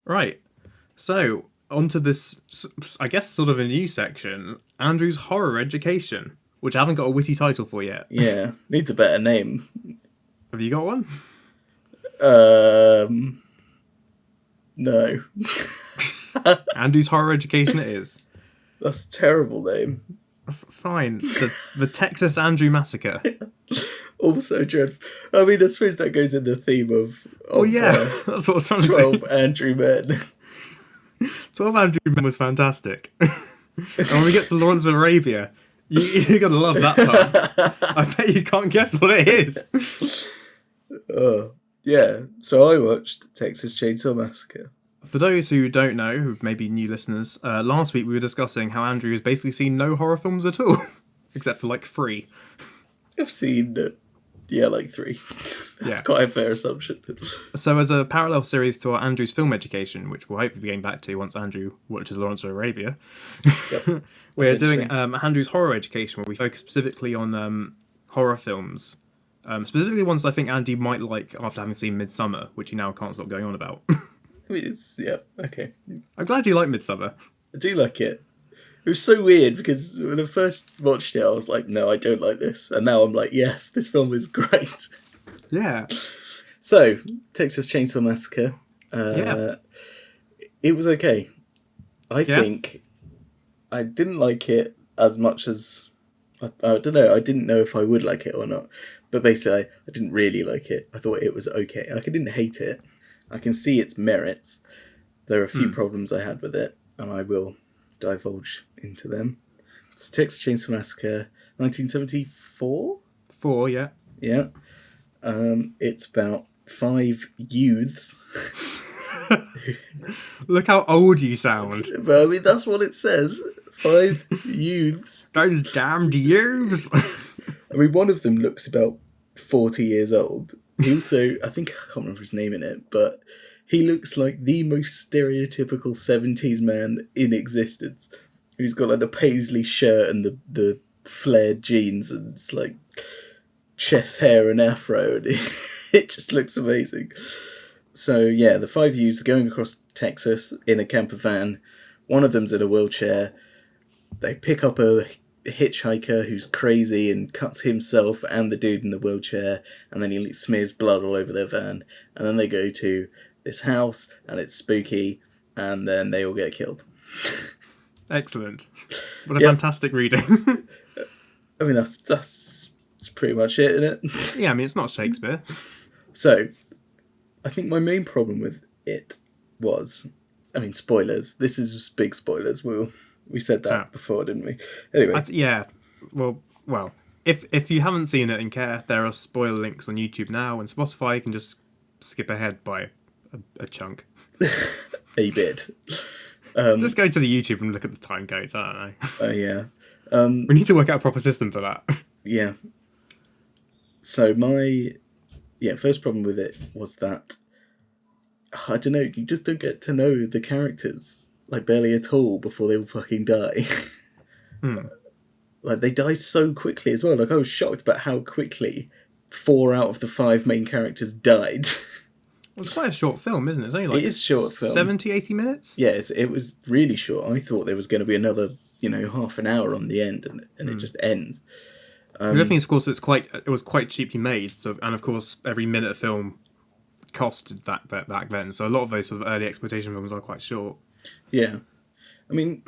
Right. So, onto this, I guess, sort of a new section Andrew's Horror Education, which I haven't got a witty title for yet. Yeah, needs a better name. Have you got one? No. Andrew's Horror Education it is. That's a terrible name. Fine. The Texas Andrew Massacre. Also dreadful. I mean, I suppose that goes in the theme of Oh, yeah. That's what I was trying to 12 do. Andrew Men. 12 Andrew Men was fantastic. And when we get to Lawrence of Arabia, you're going to love that part. I bet you can't guess what it is. Yeah, so I watched Texas Chain Saw Massacre. For those who don't know, who may be new listeners, last week we were discussing how Andrew has basically seen no horror films at all. Except for like 3. I've seen, like 3. That's quite a fair assumption. So as a parallel series to our Andrew's film education, which we'll hopefully be getting back to once Andrew watches Lawrence of Arabia, Yep. we're doing Andrew's Horror Education, where we focus specifically on horror films. Specifically ones I think Andy might like after having seen Midsummer, which he now can't stop going on about. I mean, okay. I'm glad you like Midsummer. I do like it. It was so weird because when I first watched it, I was like, no, I don't like this. And now I'm like, yes, this film is great. Yeah. So, Texas Chain Saw Massacre. It was okay. I think I didn't like it as much as... I don't know. I didn't know if I would like it or not. But basically, I didn't really like it. I thought it was okay. Like, I didn't hate it. I can see its merits. There are a few problems I had with it, and I will divulge into them. It's Texas Chain Saw Massacre, 1974? 4, yeah. Yeah. It's about 5 youths. Look how old you sound. But I mean, that's what it says. 5 youths. Those damned youths. I mean, one of them looks about 40 years old. He also, I think, I can't remember his name in it, but he looks like the most stereotypical 70s man in existence. Who's got like the paisley shirt and the flared jeans and it's like chest hair and afro. And it just looks amazing. So yeah, the 5 youths are going across Texas in a camper van. One of them's in a wheelchair. They pick up a hitchhiker who's crazy and cuts himself and the dude in the wheelchair, and then he smears blood all over their van, and then they go to this house and it's spooky, and then they all get killed. Excellent. What a fantastic reading. I mean, that's pretty much it, isn't it? Yeah, I mean, it's not Shakespeare. So I think my main problem with it was, I mean, spoilers, this is just big spoilers. We said that before, didn't we? Anyway. Well, if you haven't seen it and care, there are spoiler links on YouTube now, and Spotify you can just skip ahead by a chunk. A bit. Just go to the YouTube and look at the time codes, I don't know. Oh, yeah. We need to work out a proper system for that. Yeah. So my first problem with it was that, I don't know, you just don't get to know the characters. Like, barely at all before they all fucking die. Like, they die so quickly as well. Like, I was shocked about how quickly 4 out of the 5 main characters died. Well, it's quite a short film, isn't it? It's only like it is short film. 70, 80 minutes? Yeah, it was really short. I thought there was going to be another, half an hour on the end, and it just ends. The other thing is, of course, it was quite cheaply made. So, and of course, every minute of film costed that back then. So a lot of those sort of early exploitation films are quite short. Yeah. I mean,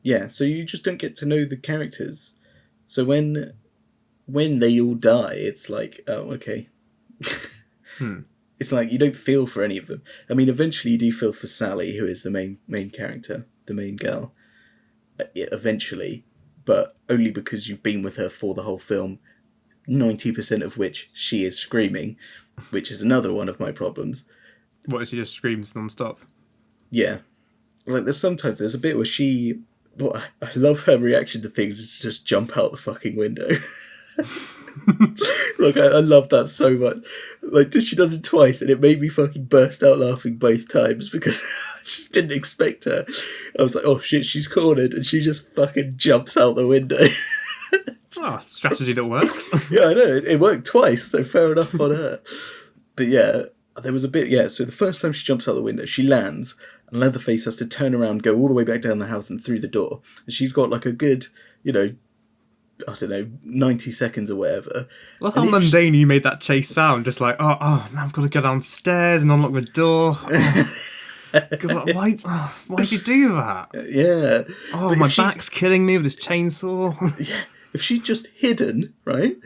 yeah, so you just don't get to know the characters. So when they all die, it's like, oh, okay. It's like you don't feel for any of them. I mean, eventually you do feel for Sally, who is the main character, the main girl. Eventually, but only because you've been with her for the whole film, 90% of which she is screaming, which is another one of my problems. What, she just screams non-stop? Yeah. Like, there's a bit where I love her reaction to things is to just jump out the fucking window. Like, I love that so much. Like, she does it twice, and it made me fucking burst out laughing both times, because I just didn't expect her. I was like, oh shit, she's cornered, and she just fucking jumps out the window. Strategy that works. Yeah, I know, it worked twice, so fair enough on her. But yeah, there was a bit, yeah. So the first time she jumps out the window, she lands, and Leatherface has to turn around, go all the way back down the house and through the door. And she's got like a good, I don't know, 90 seconds or whatever. Look And how if she- mundane you made that chase sound. Just like, now I've got to go downstairs and unlock the door. God, why'd you do that? yeah. Oh, But my if she- back's killing me with this chainsaw. If she'd just hidden, right,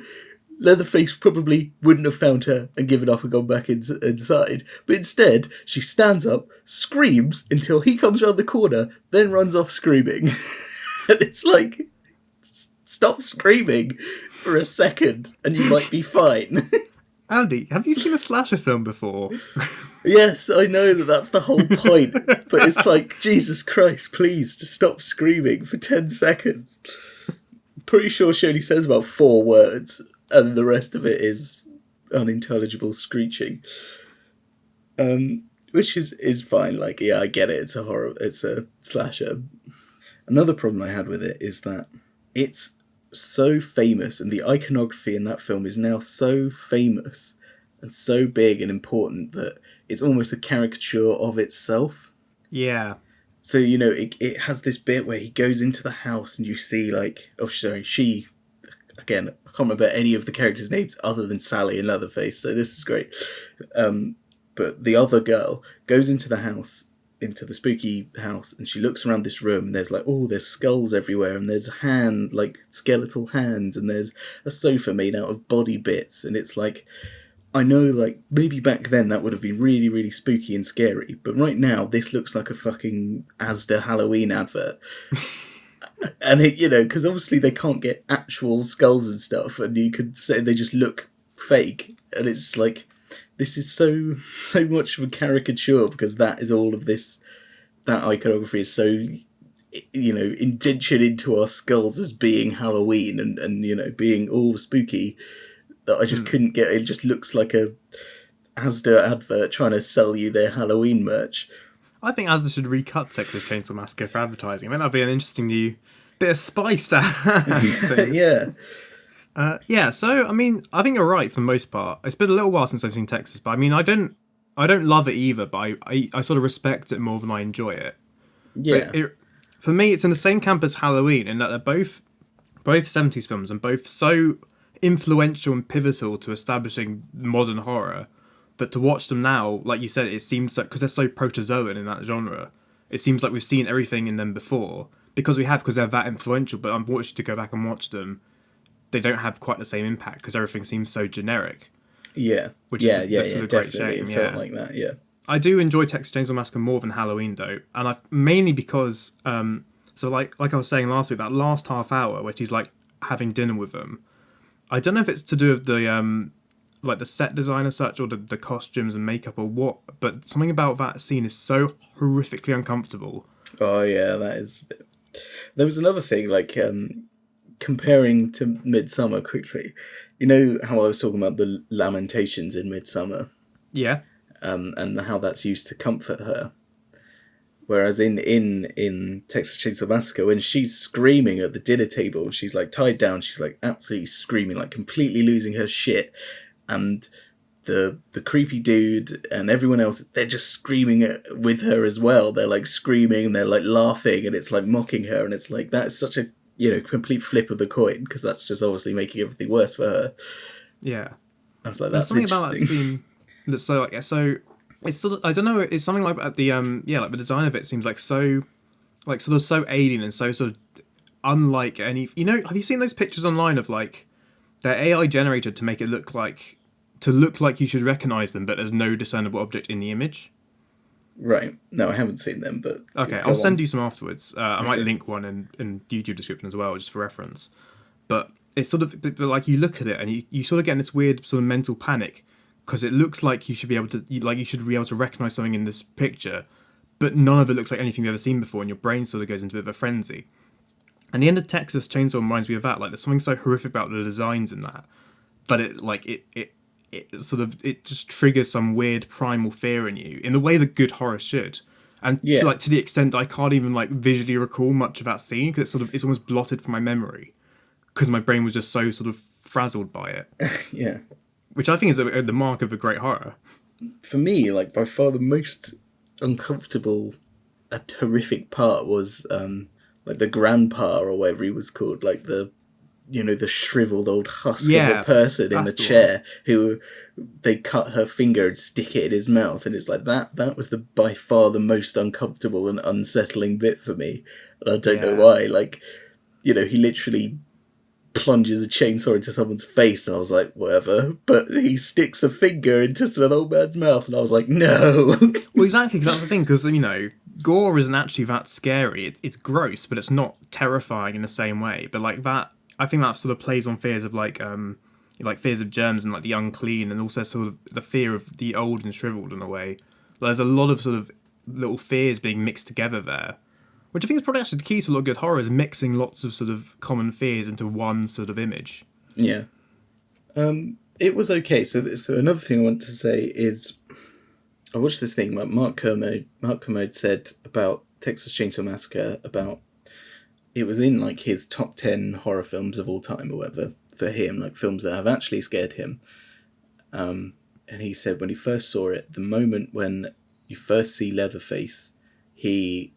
Leatherface probably wouldn't have found her and given up and gone back inside. But instead, she stands up, screams until he comes round the corner, then runs off screaming. And it's like, stop screaming for a second and you might be fine. Andy, have you seen a slasher film before? Yes, I know that's the whole point. But it's like, Jesus Christ, please, just stop screaming for 10 seconds. Pretty sure she only says about 4 words, and the rest of it is unintelligible screeching. Which is fine. Like, yeah, I get it. It's a slasher. Another problem I had with it is that it's so famous, and the iconography in that film is now so famous and so big and important that it's almost a caricature of itself. Yeah. So, it has this bit where he goes into the house and you see she, again, I can't remember any of the characters' names other than Sally and Leatherface, so this is great. But the other girl goes into the house, into the spooky house, and she looks around this room and there's there's skulls everywhere, and there's skeletal hands, and there's a sofa made out of body bits, and it's like, I know, maybe back then that would have been really, really spooky and scary, but right now this looks like a fucking Asda Halloween advert. And because obviously they can't get actual skulls and stuff, and you could say they just look fake, and it's like, this is so much of a caricature, because that is all of this, that iconography is so, indentured into our skulls as being Halloween and being all spooky, that I just couldn't get. It just looks like a Asda advert trying to sell you their Halloween merch. I think Asda should recut Texas Chainsaw Massacre for advertising. I mean, that'd be an interesting new bit of spice to add to things. Yeah. So I mean, I think you're right for the most part. It's been a little while since I've seen Texas, but I mean, I don't love it either, but I sort of respect it more than I enjoy it. Yeah. For me, it's in the same camp as Halloween, in that they're both 70s films and both so influential and pivotal to establishing modern horror that to watch them now, like you said, it seems so, because they're so protozoan in that genre, it seems like we've seen everything in them before, because they're that influential. But unfortunately, to go back and watch them, they don't have quite the same impact because everything seems so generic. Yeah. Which is a great Definitely. shame. It felt like that, yeah. I do enjoy Texas Chainsaw Massacre more than Halloween, though, and mainly because so like I was saying last week, that last half hour where she's like having dinner with them, I don't know if it's to do with the the set design as such, or the costumes and makeup, or what, but something about that scene is so horrifically uncomfortable. Oh yeah, that is a bit... There was another thing, comparing to Midsummer quickly. You know how I was talking about the lamentations in Midsummer? Yeah. And how that's used to comfort her. Whereas in Texas Chainsaw Massacre, when she's screaming at the dinner table, she's tied down, she's absolutely screaming, completely losing her shit. And the creepy dude and everyone else, they're just screaming with her as well. They're screaming and they're laughing, and it's mocking her, and it's that's such a complete flip of the coin, because that's just obviously making everything worse for her. Yeah. I was that's There's something interesting. about that scene that's so it's sort of, I don't know, it's something like at the the design of it seems so sort of so alien and so sort of unlike any, have you seen those pictures online of they're AI generated to make it look like you should recognize them, but there's no discernible object in the image? Right. No, I haven't seen them, but okay, I'll send you some afterwards. I might link one in the YouTube description as well, just for reference. But it's sort of, but you look at it and you sort of get in this weird sort of mental panic, because it looks like you should be able to recognize something in this picture, but none of it looks like anything you've ever seen before, and your brain sort of goes into a bit of a frenzy. And the end of Texas Chainsaw reminds me of that. There's something so horrific about the designs in that, but it just triggers some weird primal fear in you in the way that good horror should. And to the extent that I can't even visually recall much of that scene, because it's almost blotted from my memory, because my brain was just so sort of frazzled by it. Yeah. Which I think is the mark of a great horror. for me, like by far the most uncomfortable and horrific part was like the grandpa or whatever he was called, like the the shriveled old husk of a Yeah, person in the that's the one. chair who they cut her finger and stick it in his mouth, and it's like that was the by far the most uncomfortable and unsettling bit for me. And I don't know Yeah. why. Like, he literally plunges a chainsaw into someone's face, and I was like, whatever. But he sticks a finger into an old man's mouth, and I was like, no. Well, exactly, because that's the thing, because, gore isn't actually that scary. It's gross, but it's not terrifying in the same way. But, like, that, I think that sort of plays on fears of, like fears of germs and, like, the unclean, and also sort of the fear of the old and shriveled in a way. There's a lot of sort of little fears being mixed together there, which I think is probably actually the key to a lot of good horror, is mixing lots of sort of common fears into one sort of image. Yeah. It was okay. So another thing I want to say is, I watched this thing that Mark Kermode said about Texas Chainsaw Massacre, about it was in like his top 10 horror films of all time or whatever for him, like films that have actually scared him. And he said when he first saw it, the moment when you first see Leatherface, he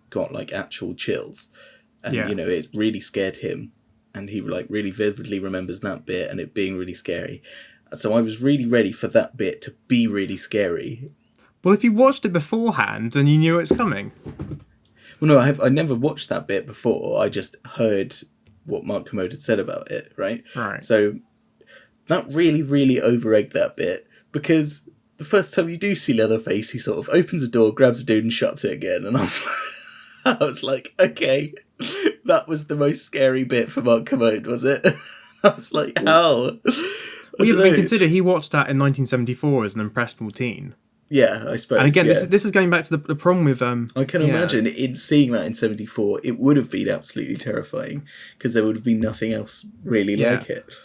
got like actual chills, and Yeah. it really scared him, and he like really vividly remembers that bit and it being really scary. So I was really ready for that bit to be really scary. Well, if you watched it beforehand and you knew it's coming. Well, no, I never watched that bit before. I just heard what Mark Kermode had said about it, right? Right. So that really, really over-egged that bit, because the first time you do see Leatherface, he sort of opens a door, grabs a dude and shuts it again, and I was like, okay, that was the most scary bit for Mark Kermode, was it? I was like, how? Well, yeah, but consider he watched that in 1974 as an impressionable teen. Yeah, I suppose. And again, yeah. this is going back to the problem with... I can imagine in seeing that in 74, it would have been absolutely terrifying, because there would have been nothing else really like it.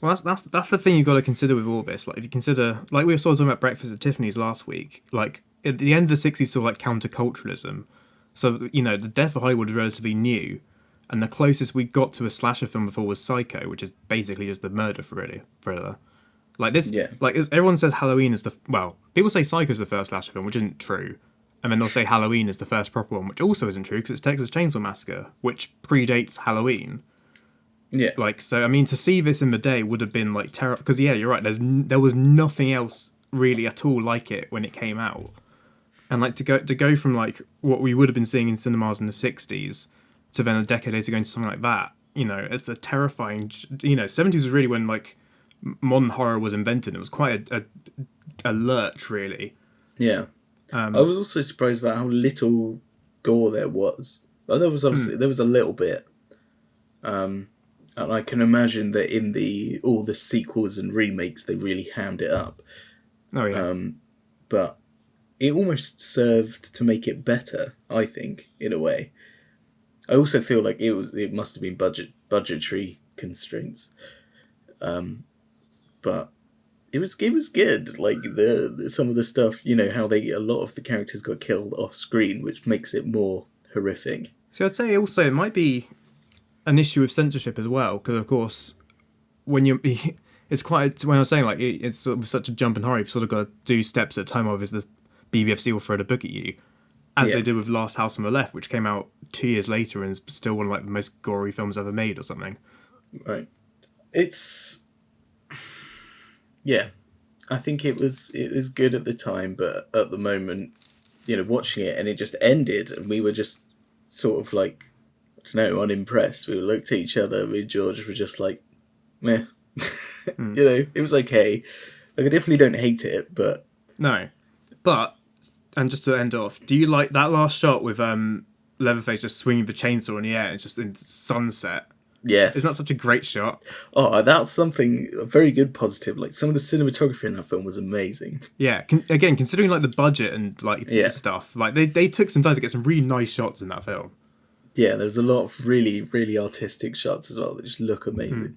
Well, that's the thing you've got to consider with all this. Like, if you consider... Like, we were sort of talking about Breakfast at Tiffany's last week. Like, at the end of the 60s, sort of like counterculturalism. So, the death of Hollywood is relatively new. And the closest we got to a slasher film before was Psycho, which is basically just a murder thriller. Like this, like everyone says Halloween is people say Psycho is the first slasher film, which isn't true, and then they'll say Halloween is the first proper one, which also isn't true because it's Texas Chainsaw Massacre, which predates Halloween. Yeah. Like, so I mean, to see this in the day would have been like terrible, because you're right. There was nothing else really at all like it when it came out, and like to go from like what we would have been seeing in cinemas in the 60s to then a decade later going to something like that. It's a terrifying. 70s was really when like modern horror was invented. It was quite a lurch, really. Yeah. I was also surprised about how little gore there was. Like, there was obviously there was a little bit, and I can imagine that in all the sequels and remakes they really hammed it up. Oh yeah. But it almost served to make it better, I think, in a way. I also feel like it must have been budgetary constraints. But it was good. Like the some of the stuff, how a lot of the characters got killed off screen, which makes it more horrific. So I'd say also it might be an issue with censorship as well, because of course when it's quite, when I was saying like it's sort of such a jump in horror, you've sort of got to do steps at a time. Obviously, the BBFC will throw the book at you, as they did with Last House on the Left, which came out 2 years later and is still one of like the most gory films ever made or something. Right. Yeah, I think it was good at the time, but at the moment, watching it and it just ended, and we were just sort of like, I don't know, unimpressed. We looked at each other. Me and George were just like, meh. It was okay. Like, I definitely don't hate it, but no. But, and just to end off, do you like that last shot with Leatherface just swinging the chainsaw in the air? It's just in sunset. Yes. Isn't that such a great shot? Oh, that's something, a very good positive. Like, some of the cinematography in that film was amazing. Yeah, again, considering like the budget and like stuff, like they took some time to get some really nice shots in that film. Yeah, there was a lot of really, really artistic shots as well that just look amazing.